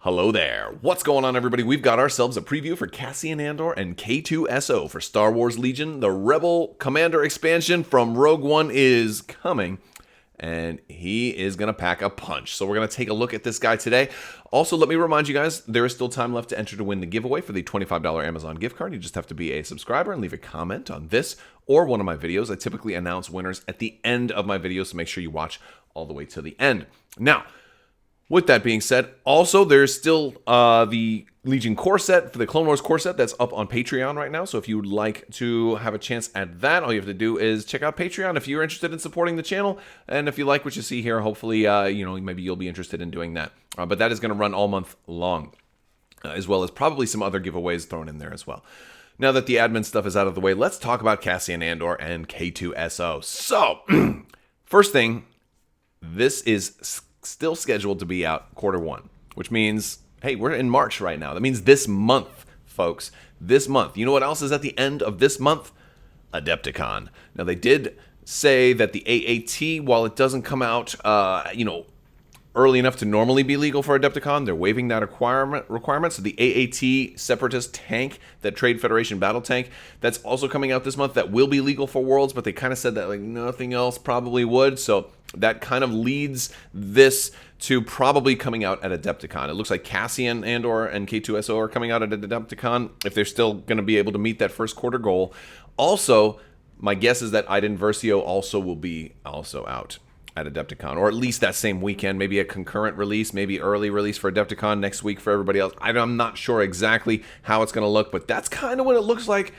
Hello there. What's going on, everybody? We've got ourselves a preview for Cassian Andor and K-2SO for Star Wars Legion. The Rebel Commander expansion from Rogue One is coming, and he is going to pack a punch. So we're going to take a look at this guy today. Also, let me remind you guys, there is still time left to enter to win the giveaway for the $25 Amazon gift card. You just have to be a subscriber and leave a comment on this or one of my videos. I typically announce winners at the end of my videos, so make sure you watch all the way to the end. Now, with that being said, also there's still the Legion core set for the Clone Wars core set that's up on Patreon right now. So if you would like to have a chance at that, all you have to do is check out Patreon if you're interested in supporting the channel. And if you like what you see here, hopefully, maybe you'll be interested in doing that. But that is going to run all month long, as well as probably some other giveaways thrown in there as well. Now that the admin stuff is out of the way, let's talk about Cassian Andor and K-2SO. So, first thing, this is still scheduled to be out Q1, which means, hey, we're in March right now. That means this month, folks. This month. You know what else is at the end of this month? Adepticon. Now, they did say that the AAT, while it doesn't come out, early enough to normally be legal for Adepticon, they're waiving that requirement. So the AAT Separatist tank, that Trade Federation battle tank, that's also coming out this month. That will be legal for Worlds, but they kind of said that like nothing else probably would. So that kind of leads this to probably coming out at Adepticon. It looks like Cassian Andor and K-2SO are coming out at Adepticon if they're still going to be able to meet that first quarter goal. Also, my guess is that Iden Versio also will be out at Adepticon, or at least that same weekend, maybe a concurrent release, maybe early release for Adepticon next week for everybody else. I'm not sure exactly how it's going to look, but that's kind of what it looks like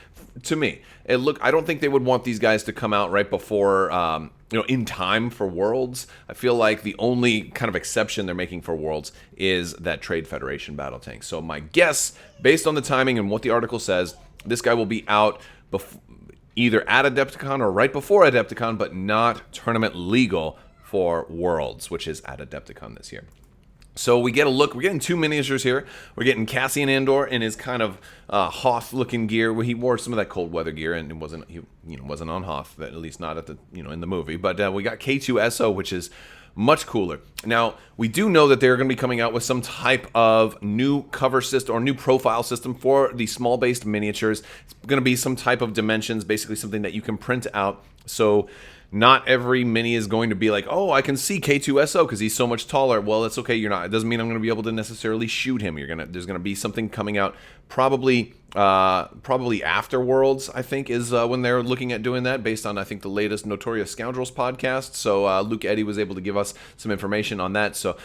to me. I don't think they would want these guys to come out right before, in time for Worlds. I feel like the only kind of exception they're making for Worlds is that Trade Federation battle tank. So my guess, based on the timing and what the article says, this guy will be out either at Adepticon or right before Adepticon, but not tournament legal for Worlds, which is at Adepticon this year. So we get a look. We're getting two miniatures here. We're getting Cassian Andor in his kind of Hoth-looking gear. He wore some of that cold weather gear, and he wasn't on Hoth, at least not at the in the movie. But we got K-2SO, which is much cooler. Now, we do know that they're going to be coming out with some type of new cover system or new profile system for the small-based miniatures. It's going to be some type of dimensions, basically something that you can print out. So not every mini is going to be like, oh, I can see K-2SO because he's so much taller. Well, it's okay. You're not. It doesn't mean I'm going to be able to necessarily shoot him. There's going to be something coming out probably after Worlds, I think, is when they're looking at doing that, based on, I think, the latest Notorious Scoundrels podcast. So Luke Eddy was able to give us some information on that. So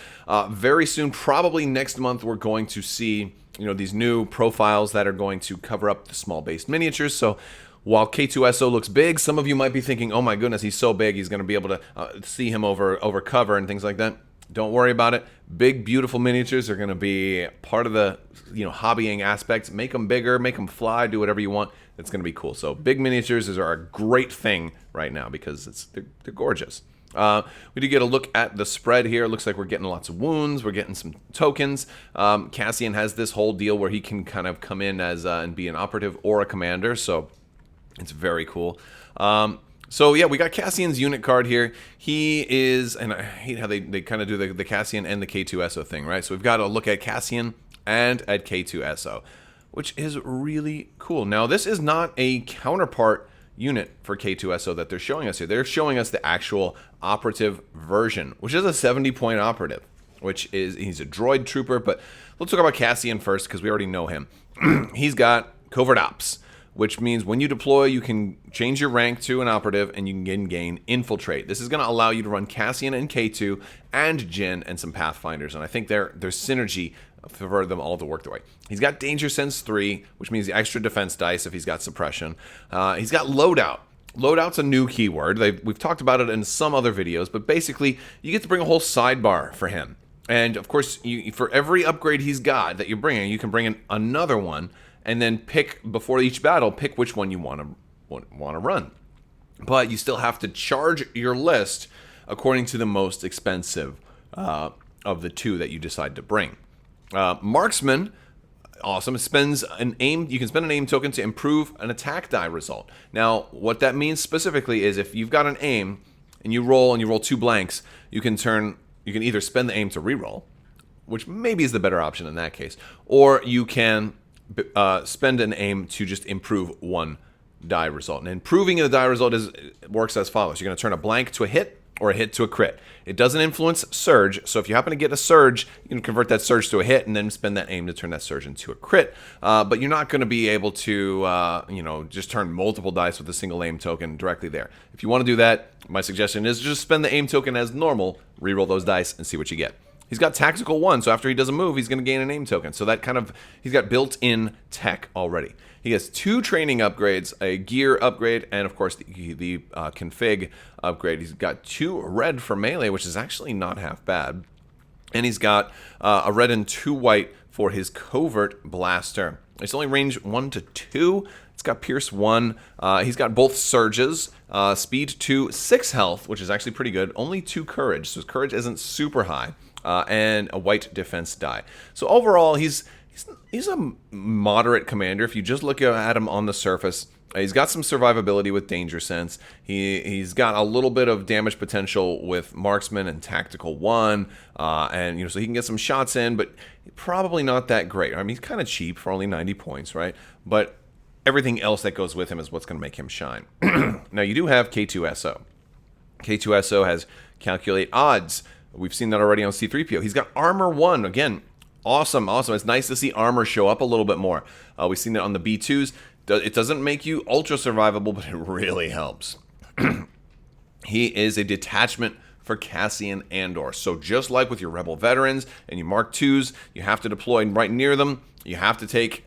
very soon, probably next month, we're going to see these new profiles that are going to cover up the small-based miniatures. So while K-2SO looks big, some of you might be thinking, oh my goodness, he's so big, he's going to be able to see him over cover and things like that. Don't worry about it. Big, beautiful miniatures are going to be part of the hobbying aspect. Make them bigger, make them fly, do whatever you want. It's going to be cool. So big miniatures are a great thing right now because they're gorgeous. We did get a look at the spread here. It looks like we're getting lots of wounds. We're getting some tokens. Cassian has this whole deal where he can kind of come in as and be an operative or a commander. So it's very cool. So yeah, we got Cassian's unit card here. He is, and I hate how they kind of do the Cassian and the K-2SO thing, right? So we've got to look at Cassian and at K-2SO, which is really cool. Now, this is not a counterpart unit for K-2SO that they're showing us here. They're showing us the actual operative version, which is a 70-point operative, he's a droid trooper. But let's talk about Cassian first because we already know him. He's got covert ops, which means when you deploy, you can change your rank to an operative and you can gain infiltrate. This is going to allow you to run Cassian and K2 and Jyn and some Pathfinders, and I think there's synergy for them all to work the way. He's got Danger Sense 3, which means the extra defense dice if he's got suppression. He's got Loadout. Loadout's a new keyword. We've talked about it in some other videos, but basically, you get to bring a whole sidebar for him. And of course, for every upgrade he's got that you're bringing, you can bring in another one, and then pick, before each battle, pick which one you want to run. But you still have to charge your list according to the most expensive of the two that you decide to bring. Marksman, awesome, spends an aim. You can spend an aim token to improve an attack die result. Now, what that means specifically is if you've got an aim and you roll two blanks, you can either spend the aim to reroll, which maybe is the better option in that case. Or you can spend an aim to just improve one die result. And improving the die result works as follows. You're going to turn a blank to a hit or a hit to a crit. It doesn't influence surge, so if you happen to get a surge, you can convert that surge to a hit and then spend that aim to turn that surge into a crit. But you're not going to be able to, just turn multiple dice with a single aim token directly there. If you want to do that, my suggestion is just spend the aim token as normal, reroll those dice, and see what you get. He's got Tactical 1, so after he does a move, he's going to gain an aim token. So that he's got built-in tech already. He has 2 training upgrades, a gear upgrade, and of course the config upgrade. He's got 2 red for melee, which is actually not half bad. And he's got a red and 2 white for his covert blaster. It's only range 1 to 2. It's got Pierce 1. He's got both surges, speed 2, 6 health, which is actually pretty good. Only 2 courage, so his courage isn't super high. And a white defense die. So overall, he's a moderate commander. If you just look at him on the surface, he's got some survivability with Danger Sense. He's got a little bit of damage potential with Marksman and Tactical 1, and so he can get some shots in, but probably not that great. I mean, he's kind of cheap for only 90 points, right? But everything else that goes with him is what's going to make him shine. Now, you do have K-2SO. K-2SO has Calculate Odds. We've seen that already on C-3PO. He's got Armor 1. Again, awesome. It's nice to see armor show up a little bit more. We've seen it on the B2s. It doesn't make you ultra survivable, but it really helps. He is a detachment for Cassian Andor. So just like with your Rebel veterans and your Mark IIs, you have to deploy right near them. You have to take...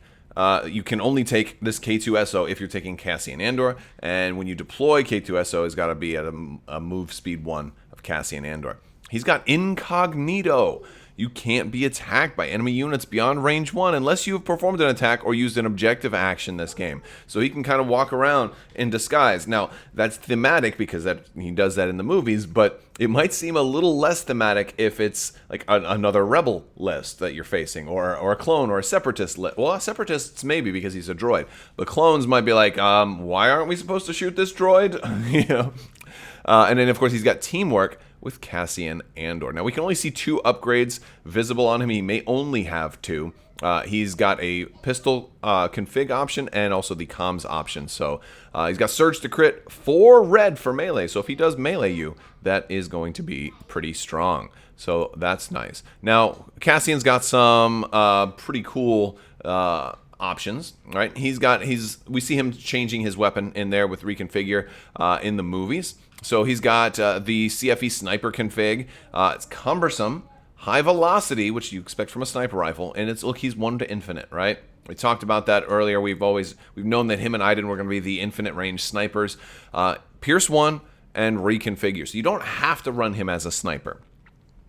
you can only take this K-2SO if you're taking Cassian Andor. And when you deploy K-2SO, it's got to be at a move speed 1 of Cassian Andor. He's got Incognito. You can't be attacked by enemy units beyond range 1 unless you have performed an attack or used an objective action this game. So he can kind of walk around in disguise. Now, that's thematic because he does that in the movies, but it might seem a little less thematic if it's like another rebel list that you're facing, or a clone or a separatist list. Well, separatists maybe because he's a droid. But clones might be like, why aren't we supposed to shoot this droid? And then, of course, he's got Teamwork with Cassian Andor. Now, we can only see 2 upgrades visible on him. He may only have 2. He's got a pistol config option and also the comms option. So he's got Surge to Crit, 4 red for melee. So if he does melee you, that is going to be pretty strong. So that's nice. Now, Cassian's got some pretty cool options, right? We see him changing his weapon in there with Reconfigure in the movies. So he's got the CFE sniper config. It's cumbersome, high velocity, which you expect from a sniper rifle, and he's 1 to infinite, right? We talked about that earlier. We've known that him and Iden were going to be the infinite range snipers. Pierce 1 and Reconfigure. So you don't have to run him as a sniper,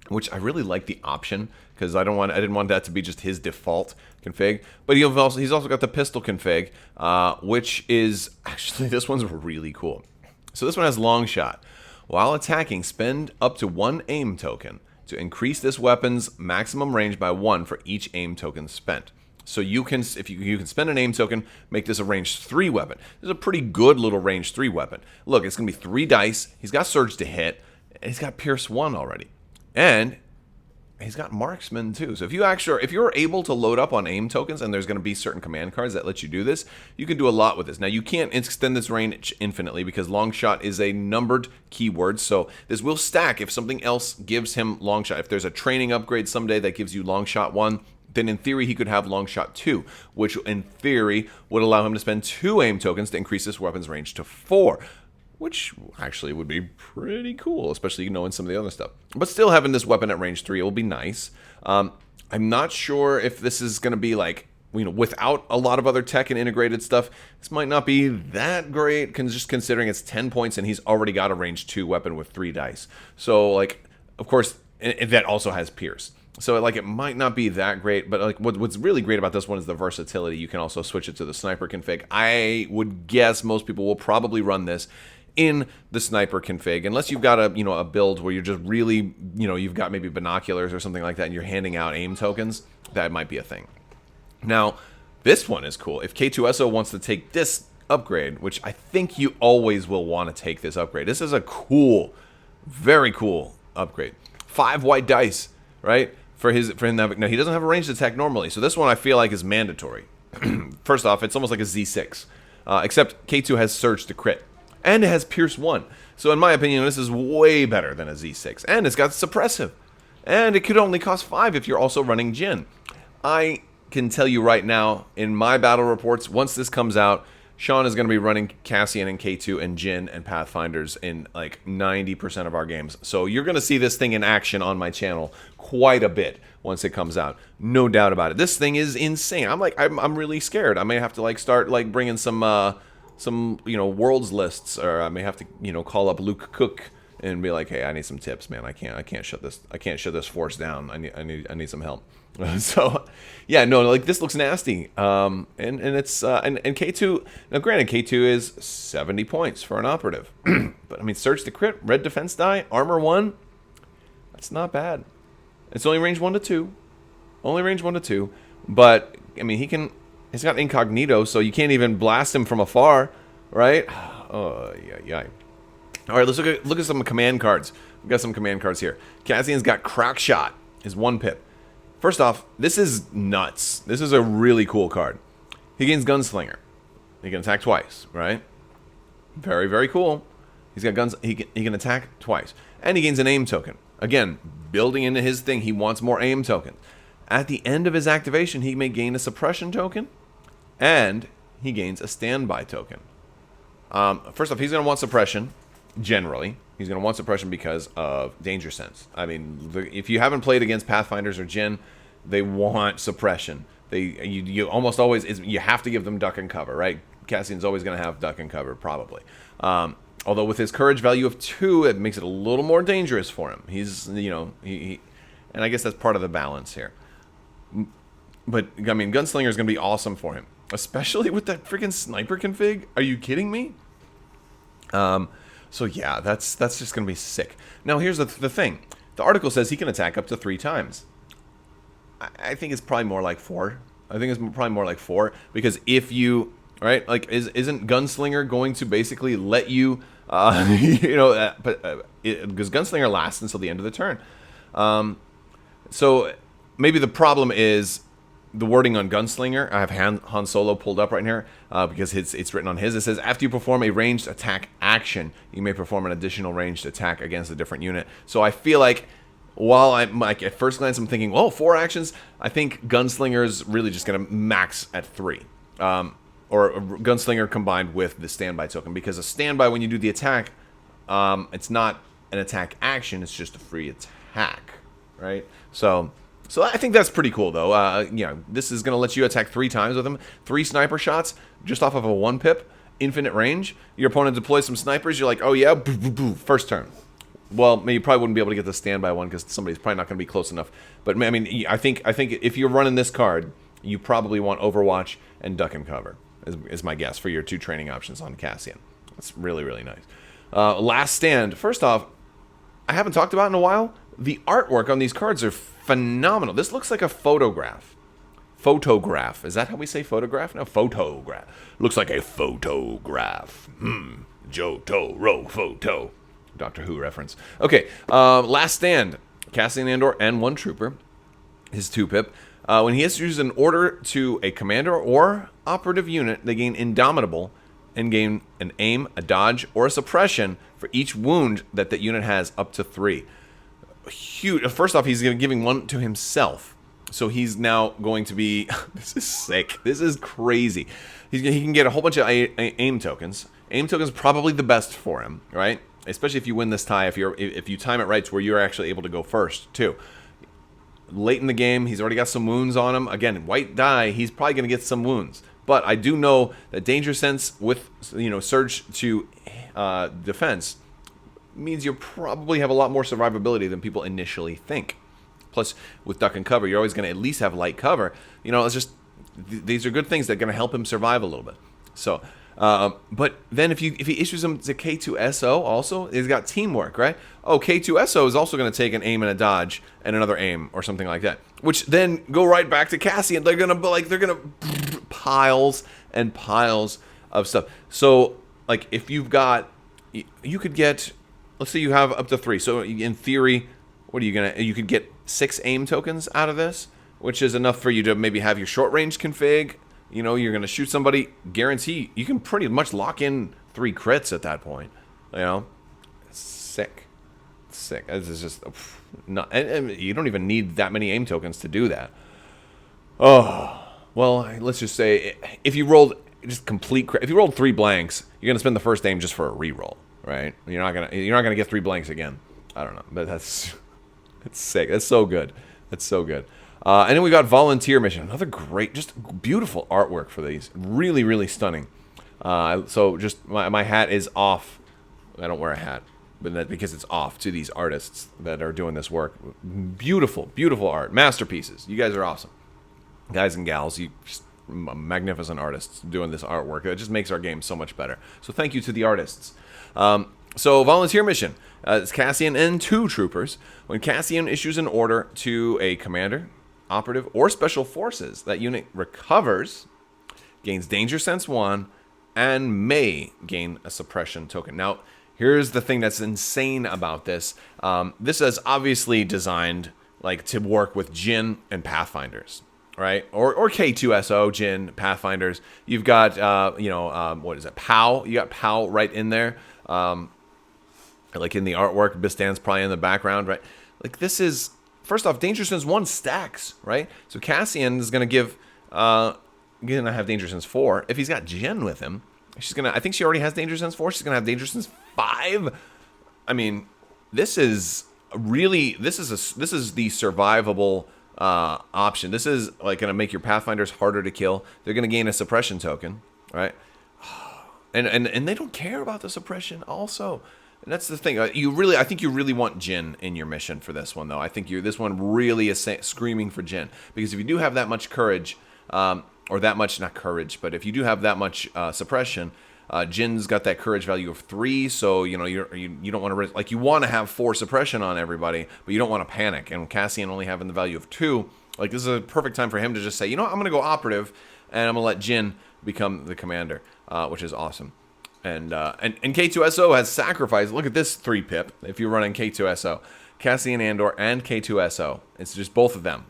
which I really like the option because I didn't want that to be just his default config. But he's also got the pistol config, which is actually, this one's really cool. So this one has Long Shot. While attacking, spend up to 1 aim token to increase this weapon's maximum range by 1 for each aim token spent. So you can spend an aim token, make this a range 3 weapon. This is a pretty good little range 3 weapon. Look, it's going to be 3 dice. He's got Surge to hit, and he's got Pierce 1 already. And he's got Marksman too. So if you're able to load up on aim tokens, and there's going to be certain command cards that let you do this, you can do a lot with this. Now, you can't extend this range infinitely because Long Shot is a numbered keyword, so this will stack if something else gives him Long Shot. If there's a training upgrade someday that gives you Long Shot 1, then in theory he could have Long Shot 2, which in theory would allow him to spend 2 aim tokens to increase this weapon's range to 4. Which actually would be pretty cool, especially knowing some of the other stuff. But still having this weapon at range 3 will be nice. I'm not sure if this is going to be like, without a lot of other tech and integrated stuff, this might not be that great, just considering it's 10 points and he's already got a range 2 weapon with 3 dice. So, of course, that also has Pierce. So, it might not be that great, but, what's really great about this one is the versatility. You can also switch it to the sniper config. I would guess most people will probably run this in the sniper config, unless you've got a build where you're just really, you've got maybe binoculars or something like that and you're handing out aim tokens. That might be a thing. Now, this one is cool. If K-2SO wants to take this upgrade, which I think you always will want to take this upgrade. This is a cool, very cool upgrade. 5 white dice, right? for him to have, no, he doesn't have a ranged attack normally. So this one I feel like is mandatory. First off, it's almost like a Z6, except K2 has Surge to crit, and it has Pierce 1. So in my opinion, this is way better than a Z6, and it's got Suppressive, and it could only cost 5 if you're also running Jin. I can tell you right now, in my battle reports, once this comes out, Sean is going to be running Cassian and K2 and Jin and Pathfinders in like 90% of our games. So you're going to see this thing in action on my channel quite a bit once it comes out. No doubt about it. This thing is insane. I'm really scared. I may have to like start like bringing some worlds lists, or I may have to call up Luke Cook and be like, hey, I need some tips, man. I can't shut this force down. I need some help. So, yeah, no, like this looks nasty. And it's and K2. Now, granted, K2 is 70 points for an operative, but I mean, Surge to crit, red defense die, armor 1. That's not bad. It's only range 1 to 2. Only range 1 to 2. But I mean, he's got incognito, so you can't even blast him from afar, right? Oh, yeah. All right, let's look at some command cards. We've got some command cards here. Cassian's got Crack Shot, his 1 pip. First off, this is nuts. This is a really cool card. He gains Gunslinger. He can attack twice, right? Very, very cool. He's got guns. He can attack twice. And he gains an aim token. Again, building into his thing, he wants more aim tokens. At the end of his activation, he may gain a suppression token, and he gains a standby token. First off, he's going to want suppression, generally. He's going to want suppression because of Danger Sense. I mean, if you haven't played against Pathfinders or Jin, they want suppression. You almost always, you have to give them duck and cover, right? Cassian's always going to have duck and cover, probably. Although with his courage value of 2, it makes it a little more dangerous for him. He's, and I guess that's part of the balance here. But, I mean, Gunslinger is going to be awesome for him. Especially with that freaking sniper config. Are you kidding me? So yeah, that's just going to be sick. Now here's the thing. The article says he can attack up to 3 times. I think it's probably more like 4. I think it's probably more like 4. Because if you, right, like, isn't Gunslinger going to basically let you, because Gunslinger lasts until the end of the turn. So maybe the problem is the wording on Gunslinger. I have Han Solo pulled up right here because it's written on his. It says, after you perform a ranged attack action, you may perform an additional ranged attack against a different unit. So I feel like, while I'm like at first glance I'm thinking, oh, 4 actions, I think Gunslinger's really just going to max at 3. Or a Gunslinger combined with the standby token. Because a standby, when you do the attack, it's not an attack action, it's just a free attack, right? So I think that's pretty cool, though. This is going to let you attack 3 times with him. 3 sniper shots just off of a 1 pip, infinite range. Your opponent deploys some snipers. You're like, oh yeah, boo, boo, boo, first turn. Well, you probably wouldn't be able to get the standby one because somebody's probably not going to be close enough. But I mean, I think if you're running this card, you probably want Overwatch and Duck and Cover, is my guess for your 2 training options on Cassian. That's really, really nice. Last Stand. First off, I haven't talked about it in a while. The artwork on these cards are phenomenal. This looks like a photograph. Photograph. Is that how we say photograph? No, photograph. Looks like a photograph. Jotaro photo. Doctor Who reference. Okay, Last Stand. Cassian Andor and 1 trooper. His 2 pip. When he issues an order to a commander or operative unit, they gain Indomitable and gain an aim, a dodge, or a suppression for each wound that unit has up to 3. Huge. First off, he's giving 1 to himself. So he's now going to be... This is sick. This is crazy. He can get a whole bunch of aim tokens. Aim tokens probably the best for him, right? Especially if you win this tie, if you time it right to where you're actually able to go first, too. Late in the game, he's already got some wounds on him. Again, white die, he's probably going to get some wounds. But I do know that Danger Sense with, Surge to defense means you probably have a lot more survivability than people initially think. Plus, with Duck and Cover, you're always going to at least have light cover. It's just, these are good things that are going to help him survive a little bit. So, but then if he issues him to K-2SO also, he's got teamwork, right? Oh, K-2SO is also going to take an aim and a dodge and another aim or something like that, which then go right back to Cassian. They're going to piles and piles of stuff. So, like, if you've got, you could get, let's say you have up to 3. So in theory, What are you gonna? You could get 6 aim tokens out of this, which is enough for you to maybe have your short range config. You know, you're gonna shoot somebody. Guarantee you can pretty much lock in 3 crits at that point. You know, sick. This is just not. And you don't even need that many aim tokens to do that. Oh, well, let's just say if you rolled just complete. If you rolled 3 blanks, you're gonna spend the first aim just for a reroll, right? You're not gonna get 3 blanks again. I don't know, but that's sick. That's so good. That's so good. And then we got Volunteer Mission. Another great, just beautiful artwork for these. Really, really stunning. So just my hat is off. I don't wear a hat, but that because it's off to these artists that are doing this work. Beautiful, beautiful art. Masterpieces. You guys are awesome. Guys and gals, you just magnificent artists doing this artwork. It just makes our game so much better. So thank you to the artists. So Volunteer Mission. It's Cassian and 2 troopers. When Cassian issues an order to a commander, operative, or special forces, that unit recovers, gains Danger Sense 1, and may gain a suppression token. Now, here's the thing that's insane about this. This is obviously designed like to work with Jinn and Pathfinders, right? Or K-2SO, Jinn, Pathfinders. You've got, what is it, POW? You got POW right in there. Like in the artwork, Bistan's probably in the background, right? Like this is, first off, Danger Sense 1 stacks, right? So Cassian is going to give, gonna have Danger Sense 4. If he's got Jinn with him, she's going to, I think she already has Danger Sense 4. She's going to have Danger Sense 5. I mean, this is really, this is the survivable option. This is like going to make your Pathfinders harder to kill. They're going to gain a suppression token, right? And they don't care about the suppression also. And that's the thing. I think you really want Jinn in your mission for this one, though. I think this one really is screaming for Jinn. Because if you do have that much courage, or that much, not courage, but if you do have that much suppression, Jinn's got that courage value of 3, so, you know, you don't want to, like, you want to have 4 suppression on everybody, but you don't want to panic. And Cassian only having the value of 2, like, this is a perfect time for him to just say, you know what, I'm going to go operative, and I'm going to let Jinn become the commander, which is awesome. And K-2SO has sacrificed. Look at this 3-pip. If you're running K-2SO, Cassian Andor and K-2SO, it's just both of them.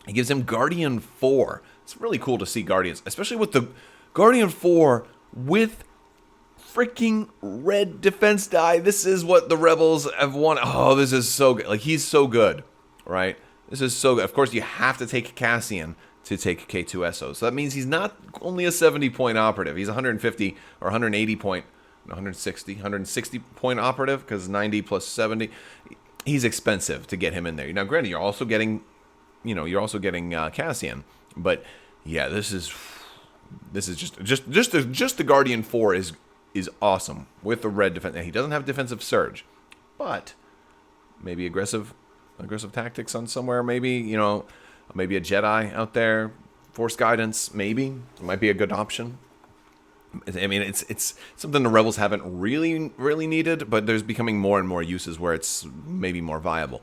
It gives him Guardian 4. It's really cool to see Guardians, especially with the Guardian 4 with freaking red defense die. This is what the Rebels have won. Oh, this is so good. Like, he's so good, right? This is so good. Of course, you have to take Cassian to take K-2SO. So that means he's not only a 70-point operative. He's 150 or 180 point, 160 point operative, because 90 plus 70. He's expensive to get him in there. Now, granted, you're also getting Cassian, but yeah, this is just the Guardian 4 is awesome with the red defense. He doesn't have defensive surge, but maybe aggressive tactics on somewhere. Maybe a Jedi out there, Force guidance. Maybe it might be a good option. I mean, it's something the Rebels haven't really needed, but there's becoming more and more uses where it's maybe more viable.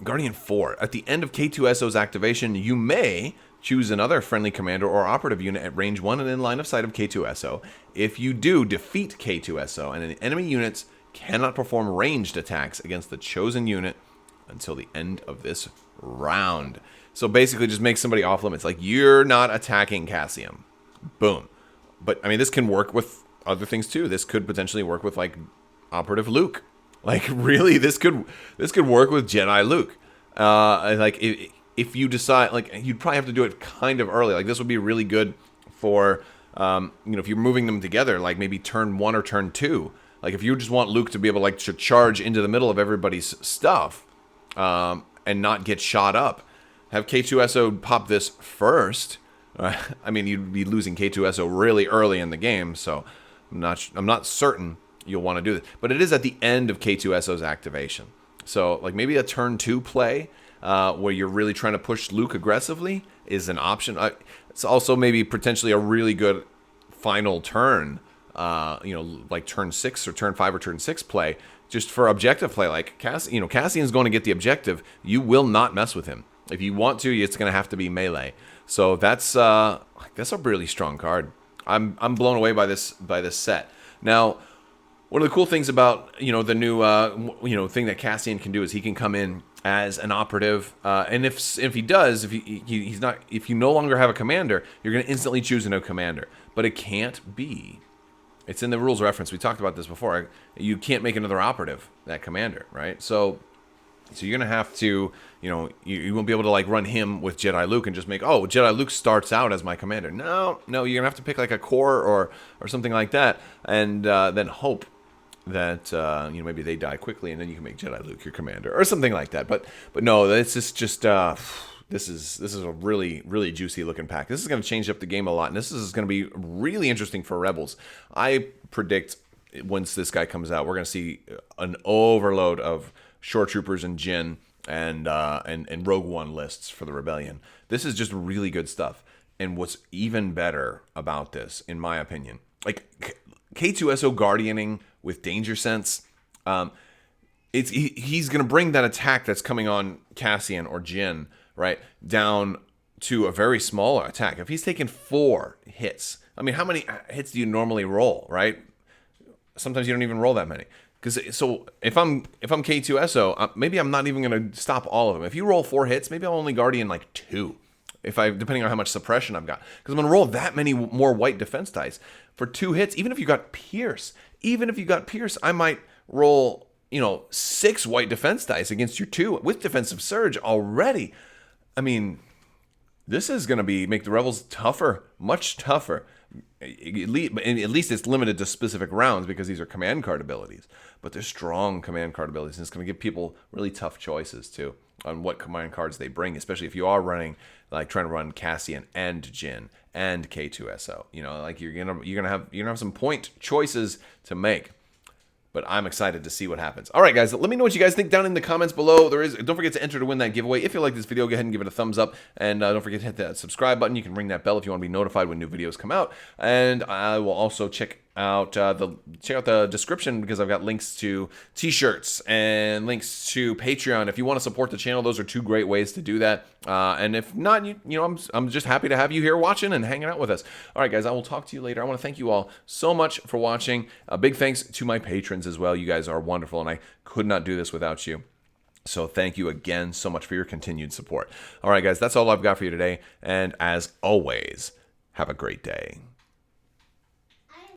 Guardian 4. At the end of K-2SO's activation, you may choose another friendly commander or operative unit at range 1 and in line of sight of K-2SO. If you do, defeat K-2SO, and the enemy units cannot perform ranged attacks against the chosen unit until the end of this round. So basically just make somebody off limits. Like, you're not attacking Cassian. Boom. But, I mean, this can work with other things, too. This could potentially work with, like, Operative Luke. Like, really, this could work with Jedi Luke. If you decide, like, you'd probably have to do it kind of early. Like, this would be really good for, if you're moving them together, like, maybe turn 1 or turn 2. Like, if you just want Luke to be able, like, to charge into the middle of everybody's stuff, and not get shot up, have K-2SO pop this first. I mean, you'd be losing K-2SO really early in the game, so I'm not certain you'll want to do this. But it is at the end of K-2SO's activation. So, like, maybe a turn 2 play where you're really trying to push Luke aggressively is an option. It's also maybe potentially a really good final turn, like turn 6 or turn 5 or turn 6 play, just for objective play. Like, Cassian's going to get the objective. You will not mess with him. If you want to, it's going to have to be melee. So that's a really strong card. I'm blown away by this set. Now, One of the cool things about the new thing that Cassian can do is he can come in as an operative, and if he does, if you no longer have a commander, you're going to instantly choose a new commander. But it can't be. It's in the rules reference. We talked about this before. You can't make another operative that commander, right? So you're going to have to, you won't be able to like run him with Jedi Luke and just make, oh, Jedi Luke starts out as my commander. No, you're going to have to pick like a core or something like that, and then hope that maybe they die quickly, and then you can make Jedi Luke your commander or something like that. But no, this is just this is a really, really juicy looking pack. This is going to change up the game a lot, and this is going to be really interesting for Rebels. I predict once this guy comes out, we're going to see an overload of Shore Troopers and Jyn and Rogue One lists for the Rebellion. This is just really good stuff. And what's even better about this, in my opinion, like K-2SO guardianing with Danger Sense, he's going to bring that attack that's coming on Cassian or Jyn, right, down to a very small attack. If he's taking 4 hits, I mean, how many hits do you normally roll, right? Sometimes you don't even roll that many. So if I'm K-2SO, maybe I'm not even going to stop all of them. If you roll 4 hits, maybe I'll only guardian like 2. Depending on how much suppression I've got, because I'm going to roll that many more white defense dice for 2 hits. Even if you got Pierce, I might roll 6 white defense dice against your 2 with defensive surge already. I mean, this is going to make the Rebels tougher, much tougher. At least it's limited to specific rounds because these are command card abilities. But they're strong command card abilities, and it's going to give people really tough choices too on what command cards they bring, especially if you are trying to run Cassian and Jyn and K-2SO. Like you're gonna have some point choices to make. But I'm excited to see what happens. All right, guys, let me know what you guys think down in the comments below. Don't forget to enter to win that giveaway. If you like this video, go ahead and give it a thumbs up. And don't forget to hit that subscribe button. You can ring that bell if you want to be notified when new videos come out. And I will also check out the description because I've got links to t-shirts and links to Patreon. If you want to support the channel, those are 2 great ways to do that. And if not, I'm just happy to have you here watching and hanging out with us. All right, guys, I will talk to you later. I want to thank you all so much for watching. A big thanks to my patrons as well. You guys are wonderful, and I could not do this without you. So thank you again so much for your continued support. All right, guys, that's all I've got for you today. And as always, have a great day.